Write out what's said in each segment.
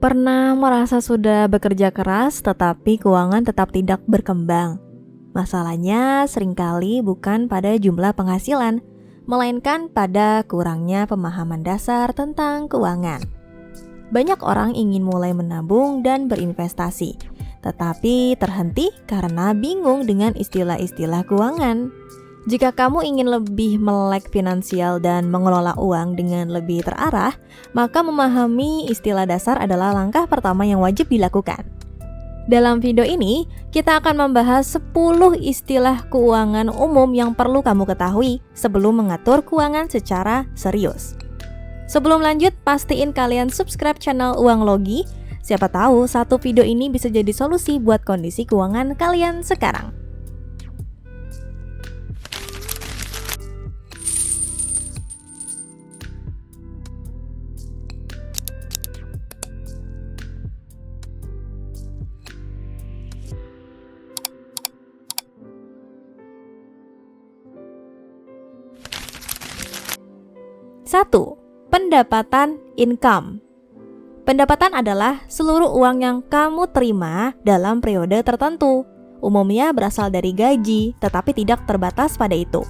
Pernah merasa sudah bekerja keras tetapi keuangan tetap tidak berkembang? Masalahnya seringkali bukan pada jumlah penghasilan, melainkan pada kurangnya pemahaman dasar tentang keuangan. Banyak orang ingin mulai menabung dan berinvestasi, tetapi terhenti karena bingung dengan istilah-istilah keuangan. Jika kamu ingin lebih melek finansial dan mengelola uang dengan lebih terarah, maka memahami istilah dasar adalah langkah pertama yang wajib dilakukan. Dalam video ini, kita akan membahas 10 istilah keuangan umum yang perlu kamu ketahui sebelum mengatur keuangan secara serius. Sebelum lanjut, pastiin kalian subscribe channel Uang Logi. Siapa tahu satu video ini bisa jadi solusi buat kondisi keuangan kalian sekarang. Satu, pendapatan income. Pendapatan adalah seluruh uang yang kamu terima dalam periode tertentu. Umumnya berasal dari gaji, tetapi tidak terbatas pada itu.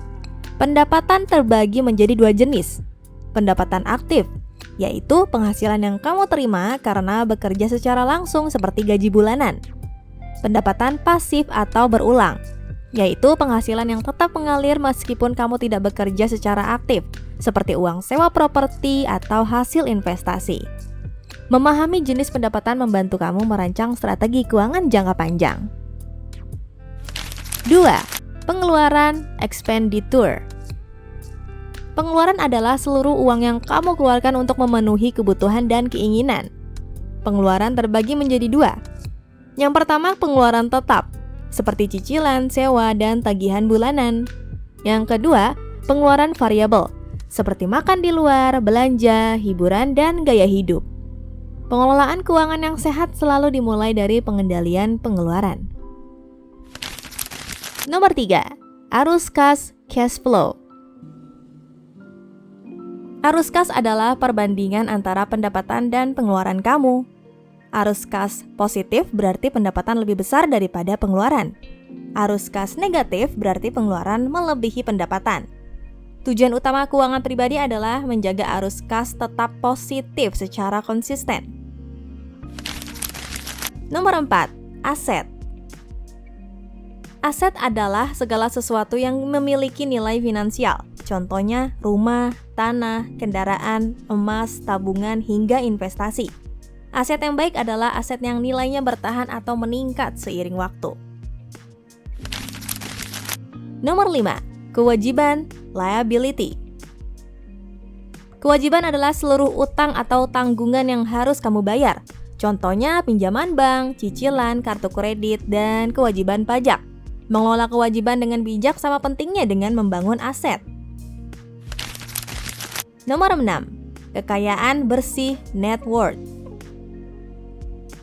Pendapatan terbagi menjadi dua jenis. Pendapatan aktif, yaitu penghasilan yang kamu terima karena bekerja secara langsung seperti gaji bulanan. Pendapatan pasif atau berulang, yaitu penghasilan yang tetap mengalir meskipun kamu tidak bekerja secara aktif, seperti uang sewa properti atau hasil investasi. Memahami jenis pendapatan membantu kamu merancang strategi keuangan jangka panjang. 2. Pengeluaran expenditure. Pengeluaran adalah seluruh uang yang kamu keluarkan untuk memenuhi kebutuhan dan keinginan. Pengeluaran terbagi menjadi dua. Yang pertama, pengeluaran tetap, seperti cicilan, sewa, dan tagihan bulanan. Yang kedua, pengeluaran variabel, seperti makan di luar, belanja, hiburan, dan gaya hidup. Pengelolaan keuangan yang sehat selalu dimulai dari pengendalian pengeluaran. Nomor 3, arus kas cash flow. Arus kas adalah perbandingan antara pendapatan dan pengeluaran kamu. Arus kas positif berarti pendapatan lebih besar daripada pengeluaran. Arus kas negatif berarti pengeluaran melebihi pendapatan. Tujuan utama keuangan pribadi adalah menjaga arus kas tetap positif secara konsisten. Nomor 4, aset. Aset adalah segala sesuatu yang memiliki nilai finansial. Contohnya rumah, tanah, kendaraan, emas, tabungan, hingga investasi. Aset yang baik adalah aset yang nilainya bertahan atau meningkat seiring waktu. Nomor 5, kewajiban liability. Kewajiban adalah seluruh utang atau tanggungan yang harus kamu bayar. Contohnya pinjaman bank, cicilan, kartu kredit, dan kewajiban pajak. Mengelola kewajiban dengan bijak sama pentingnya dengan membangun aset. Nomor 6, kekayaan bersih net worth.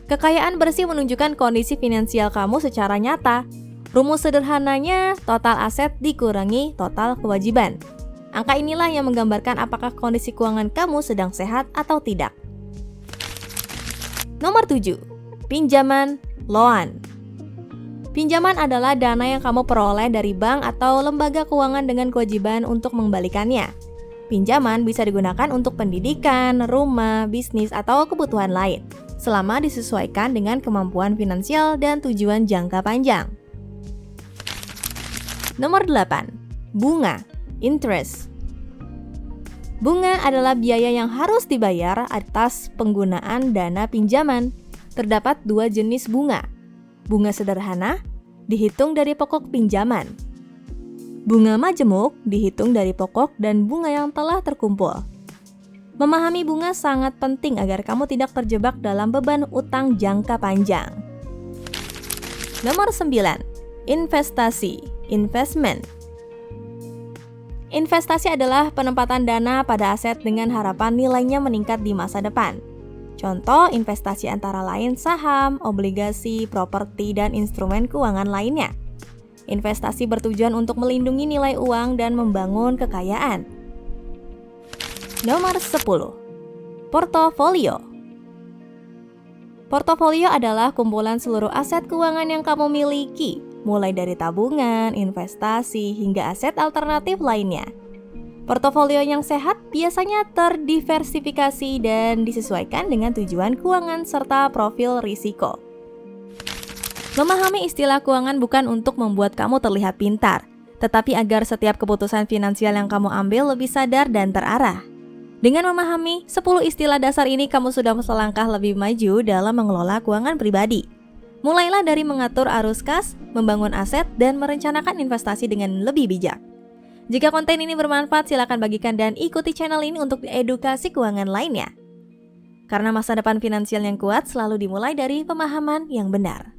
Kekayaan bersih menunjukkan kondisi finansial kamu secara nyata. Rumus sederhananya, total aset dikurangi total kewajiban. Angka inilah yang menggambarkan apakah kondisi keuangan kamu sedang sehat atau tidak. Nomor 7, pinjaman loan. Pinjaman adalah dana yang kamu peroleh dari bank atau lembaga keuangan dengan kewajiban untuk mengembalikannya. Pinjaman bisa digunakan untuk pendidikan, rumah, bisnis, atau kebutuhan lain, selama disesuaikan dengan kemampuan finansial dan tujuan jangka panjang. Nomor 8, bunga, interest. Bunga adalah biaya yang harus dibayar atas penggunaan dana pinjaman. Terdapat dua jenis bunga. Bunga sederhana dihitung dari pokok pinjaman. Bunga majemuk dihitung dari pokok dan bunga yang telah terkumpul. Memahami bunga sangat penting agar kamu tidak terjebak dalam beban utang jangka panjang. Nomor 9, investasi, investment. Investasi adalah penempatan dana pada aset dengan harapan nilainya meningkat di masa depan. Contoh investasi antara lain saham, obligasi, properti, dan instrumen keuangan lainnya. Investasi bertujuan untuk melindungi nilai uang dan membangun kekayaan. Nomor 10, portofolio. Portofolio adalah kumpulan seluruh aset keuangan yang kamu miliki, mulai dari tabungan, investasi, hingga aset alternatif lainnya. Portofolio yang sehat biasanya terdiversifikasi dan disesuaikan dengan tujuan keuangan serta profil risiko. Memahami istilah keuangan bukan untuk membuat kamu terlihat pintar, tetapi agar setiap keputusan finansial yang kamu ambil lebih sadar dan terarah. Dengan memahami 10 istilah dasar ini, kamu sudah selangkah lebih maju dalam mengelola keuangan pribadi. Mulailah dari mengatur arus kas, membangun aset, dan merencanakan investasi dengan lebih bijak. Jika konten ini bermanfaat, silakan bagikan dan ikuti channel ini untuk edukasi keuangan lainnya. Karena masa depan finansial yang kuat selalu dimulai dari pemahaman yang benar.